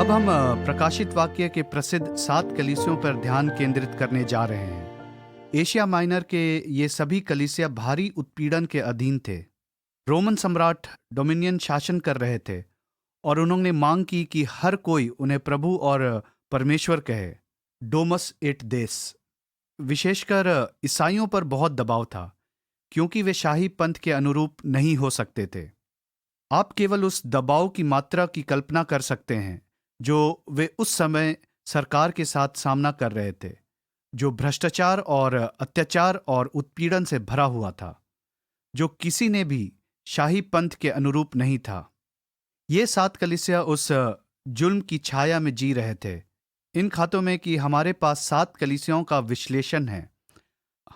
अब हम प्रकाशित वाक्य के प्रसिद्ध 7 कलीसियों पर ध्यान केंद्रित करने जा रहे हैं। एशिया माइनर के ये सभी कलीसिया भारी उत्पीड़न के अधीन थे। रोमन सम्राट डोमिनियन शासन कर रहे थे और उन्होंने मांग की कि हर कोई उन्हें प्रभु और परमेश्वर कहे, डोमस एट देस। विशेषकर ईसाइयों पर बहुत दबाव था, क्योंकि वे शाही पंथ के अनुरूप नहीं हो सकते थे। आप केवल उस दबाव की मात्रा की कल्पना कर सकते हैं जो वे उस समय सरकार के साथ सामना कर रहे थे, जो भ्रष्टाचार और अत्याचार और उत्पीड़न से भरा हुआ था, जो किसी ने भी शाही पंथ के अनुरूप नहीं था। ये 7 कलीसिया उस जुल्म की छाया में जी रहे थे। इन खातों में कि हमारे पास 7 कलीसियाओं का विश्लेषण है,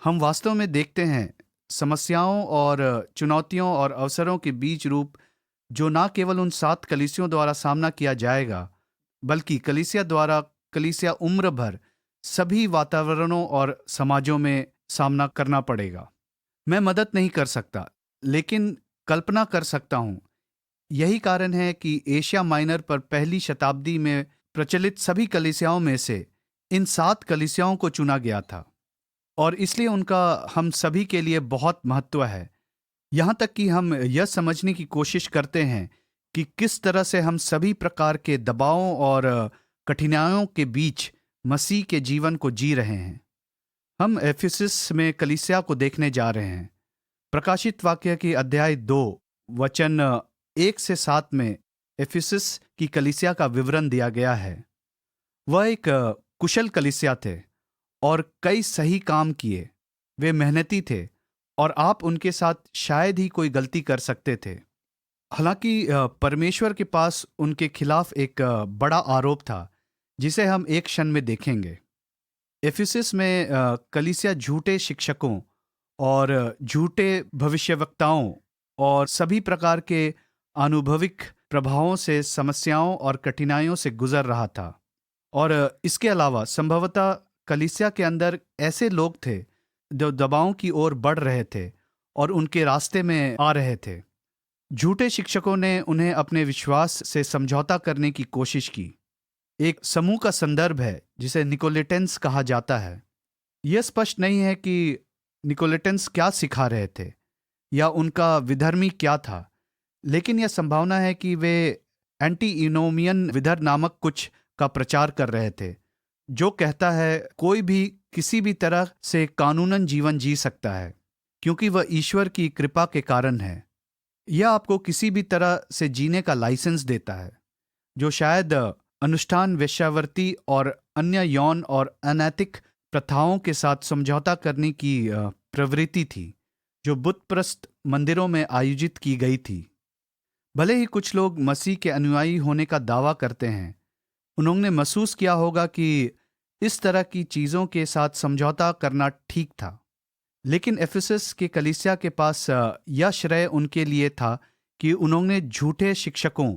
हम वास्तव में देखते हैं समस्याओं और चुनौतियों और अवसरों के बीच रूप जो न केवल उन 7 कलीसियों द्वारा सामना किया जाएगा, बल्कि कलीसिया द्वारा कलीसिया उम्र भर सभी वातावरणों और समाजों में सामना करना पड़ेगा। मैं मदद नहीं कर सकता, लेकिन कल्पना कर सकता हूं। यही कारण है कि एशिया माइनर पर पहली शताब्दी में प्रचलित सभी कलीसियाओं में से इन 7 कलीसियाओं को चुना गया था, और इसलिए उनका हम सभी के लिए बहुत महत्व है। यहां तक कि हम यह समझने की कोशिश करते हैं कि किस तरह से हम सभी प्रकार के दबावों और कठिनाइयों के बीच मसीह के जीवन को जी रहे हैं। हम एफिसस में कलीसिया को देखने जा रहे हैं। प्रकाशित वाक्य की अध्याय 2 वचन 1 से 7 में एफिसस की कलीसिया का विवरण दिया गया है। वह एक कुशल कलीसिया थे और कई सही काम किए। वे मेहनती थे और आप उनके साथ शायद ही कोई गलती कर सकते थे। हालांकि परमेश्वर के पास उनके खिलाफ एक बड़ा आरोप था, जिसे हम एक क्षण में देखेंगे। एफिसस में कलीसिया झूठे शिक्षकों और झूठे भविष्यवक्ताओं और सभी प्रकार के अनुभविक प्रभावों से, समस्याओं और कठिनाइयों से गुजर रहा था। और इसके अलावा संभवतः कलीसिया के अंदर ऐसे लोग थे जो दबावों की ओर बढ़ रहे थे और उनके रास्ते में आ रहे थे। झूठे शिक्षकों ने उन्हें अपने विश्वास से समझौता करने की कोशिश की। एक समूह का संदर्भ है जिसे निकोलेटेंस कहा जाता है। यह स्पष्ट नहीं है कि निकोलेटेंस क्या सिखा रहे थे या उनका विधर्मी क्या था, लेकिन यह संभावना है कि वे एंटी इनोमियन विधर नामक कुछ का प्रचार कर रहे थे, जो कहता है कोई भी किसी भी तरह से कानूनन जीवन जी सकता है क्योंकि वह ईश्वर की कृपा के कारण है। यह आपको किसी भी तरह से जीने का लाइसेंस देता है, जो शायद अनुष्ठान, वेश्यावृत्ति और अन्य यौन और अनैतिक प्रथाओं के साथ समझौता करने की प्रवृत्ति थी, जो बुतप्रस्त मंदिरों में आयोजित की गई थी। भले ही कुछ लोग मसीह के अनुयायी होने का दावा करते हैं, उन्होंने महसूस किया होगा कि इस तरह की चीजों के साथ समझौता करना ठीक था। लेकिन एफिसस के कलीसिया के पास यह श्रेय उनके लिए था कि उन्होंने झूठे शिक्षकों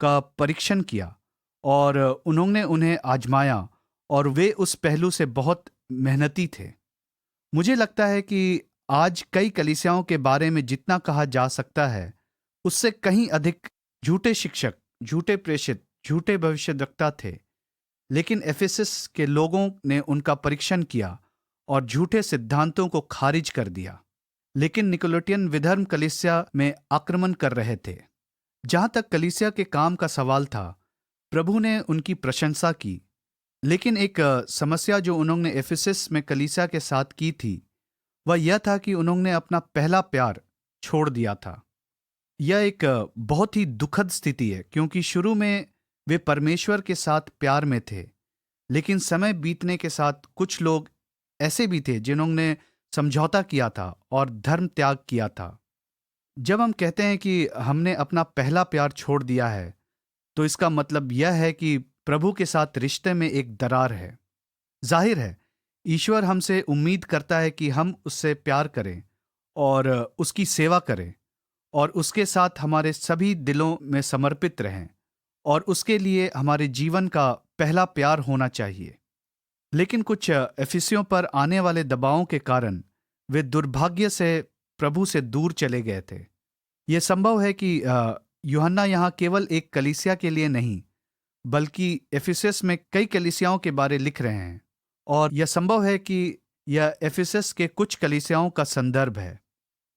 का परीक्षण किया और उन्होंने उन्हें आजमाया, और वे उस पहलू से बहुत मेहनती थे। मुझे लगता है कि आज कई कलीसियाओं के बारे में जितना कहा जा सकता है, उससे कहीं अधिक झूठे शिक्षक, झूठे प्रेषित, झूठे भविष्यद्वक्ता थे। लेकिन एफिसस के लोगों ने उनका परीक्षण किया और झूठे सिद्धांतों को खारिज कर दिया। लेकिन निकोलेटियन विधर्म कलीसिया में आक्रमण कर रहे थे। जहां तक कलीसिया के काम का सवाल था, प्रभु ने उनकी प्रशंसा की। लेकिन एक समस्या जो उन्होंने एफिसस में कलीसिया के साथ की थी, वह यह था कि उन्होंने अपना पहला प्यार छोड़ दिया था। यह एक बहुत ही दुखद स्थिति है, क्योंकि शुरू में वे परमेश्वर के साथ प्यार में थे, लेकिन समय बीतने के साथ कुछ लोग ऐसे भी थे जिन्होंने समझौता किया था और धर्म त्याग किया था। जब हम कहते हैं कि हमने अपना पहला प्यार छोड़ दिया है, तो इसका मतलब यह है कि प्रभु के साथ रिश्ते में एक दरार है। जाहिर है, ईश्वर हमसे उम्मीद करता है कि हम उससे प्यार करें और उसकी सेवा करें और उसके साथ हमारे सभी दिलों में समर्पित रहें, और उसके लिए हमारे जीवन का पहला प्यार होना चाहिए। लेकिन कुछ एफिसियों पर आने वाले दबावों के कारण वे दुर्भाग्य से प्रभु से दूर चले गए थे। यह संभव है कि यूहन्ना यहाँ केवल एक कलीसिया के लिए नहीं, बल्कि एफिसस में कई कलीसियाओं के बारे लिख रहे हैं, और यह संभव है कि यह एफिसस के कुछ कलीसियाओं का संदर्भ है।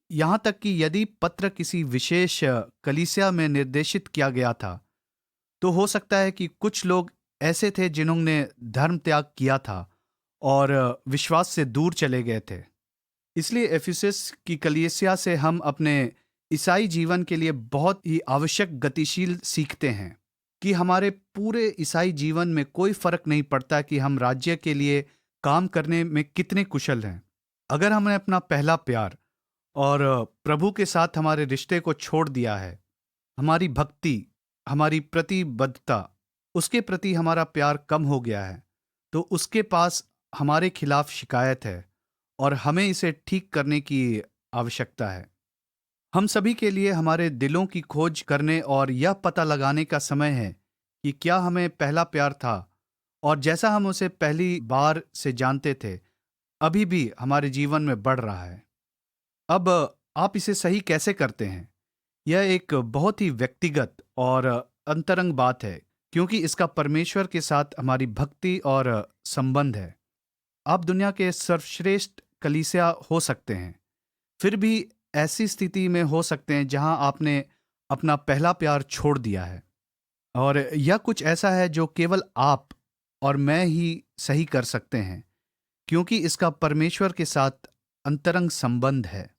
यहाँ तक कि यदि पत्र किसी विशेष कलीसिया में निर्देशित किया गया था, तो हो सकता है कि कुछ लोग ऐसे थे जिन्होंने धर्म त्याग किया था और विश्वास से दूर चले गए थे। इसलिए एफिसस की कलीसिया से हम अपने ईसाई जीवन के लिए बहुत ही आवश्यक गतिशील सीखते हैं कि हमारे पूरे ईसाई जीवन में कोई फर्क नहीं पड़ता कि हम राज्य के लिए काम करने में कितने कुशल हैं। अगर हमने अपना पहला प्यार और प्रभु के साथ हमारे रिश्ते को छोड़ दिया है, हमारी भक्ति, हमारी प्रतिबद्धता, उसके प्रति हमारा प्यार कम हो गया है, तो उसके पास हमारे खिलाफ शिकायत है और हमें इसे ठीक करने की आवश्यकता है। हम सभी के लिए हमारे दिलों की खोज करने और यह पता लगाने का समय है कि क्या हमें पहला प्यार था, और जैसा हम उसे पहली बार से जानते थे अभी भी हमारे जीवन में बढ़ रहा है। अब आप इसे सही कैसे करते हैं? यह एक बहुत ही व्यक्तिगत और अंतरंग बात है, क्योंकि इसका परमेश्वर के साथ हमारी भक्ति और संबंध है। आप दुनिया के सर्वश्रेष्ठ कलीसिया हो सकते हैं, फिर भी ऐसी स्थिति में हो सकते हैं जहां आपने अपना पहला प्यार छोड़ दिया है, और यह कुछ ऐसा है जो केवल आप और मैं ही सही कर सकते हैं, क्योंकि इसका परमेश्वर के साथ अंतरंग संबंध है।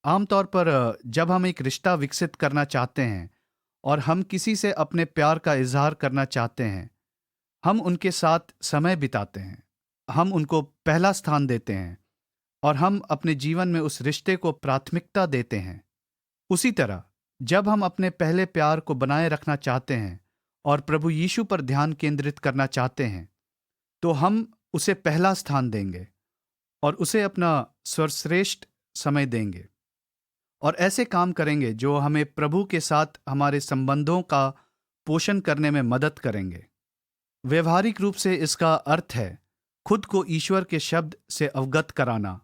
आमतौर पर जब हम एक रिश्ता विकसित करना चाहते हैं और हम किसी से अपने प्यार का इजहार करना चाहते हैं, हम उनके साथ समय बिताते हैं, हम उनको पहला स्थान देते हैं और हम अपने जीवन में उस रिश्ते को प्राथमिकता देते हैं। उसी तरह जब हम अपने पहले प्यार को बनाए रखना चाहते हैं और प्रभु यीशु पर ध्यान केंद्रित करना चाहते हैं, तो हम उसे पहला स्थान देंगे और उसे अपना सर्वश्रेष्ठ समय देंगे और ऐसे काम करेंगे जो हमें प्रभु के साथ हमारे संबंधों का पोषण करने में मदद करेंगे। व्यवहारिक रूप से इसका अर्थ है खुद को ईश्वर के शब्द से अवगत कराना,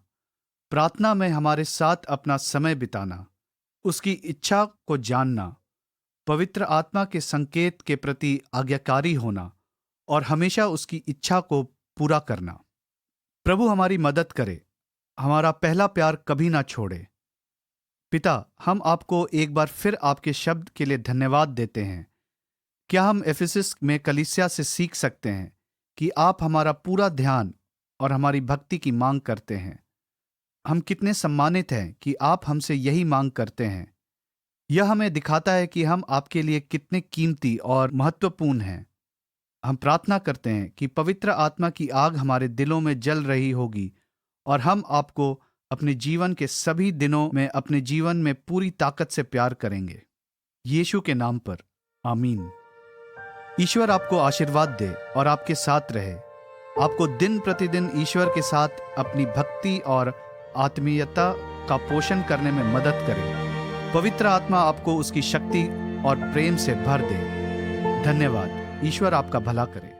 प्रार्थना में हमारे साथ अपना समय बिताना, उसकी इच्छा को जानना, पवित्र आत्मा के संकेत के प्रति आज्ञाकारी होना और हमेशा उसकी इच्छा को पूरा करना। प्रभु हमारी मदद करे, हमारा पहला प्यार कभी ना छोड़े। पिता, हम आपको एक बार फिर आपके शब्द के लिए धन्यवाद देते हैं। क्या हम एफिसस में कलीसिया से सीख सकते हैं कि आप हमारा पूरा ध्यान और हमारी भक्ति की मांग करते हैं? हम कितने सम्मानित हैं कि आप हमसे यही मांग करते हैं। यह हमें दिखाता है कि हम आपके लिए कितने कीमती और महत्वपूर्ण हैं। हम प्रार्थना करते हैं कि पवित्र आत्मा की आग हमारे दिलों में जल रही होगी और हम आपको अपने जीवन के सभी दिनों में अपने जीवन में पूरी ताकत से प्यार करेंगे। यीशु के नाम पर आमीन। ईश्वर आपको आशीर्वाद दे और आपके साथ रहे। आपको दिन प्रतिदिन ईश्वर के साथ अपनी भक्ति और आत्मीयता का पोषण करने में मदद करे। पवित्र आत्मा आपको उसकी शक्ति और प्रेम से भर दे। धन्यवाद। ईश्वर आपका भला करे।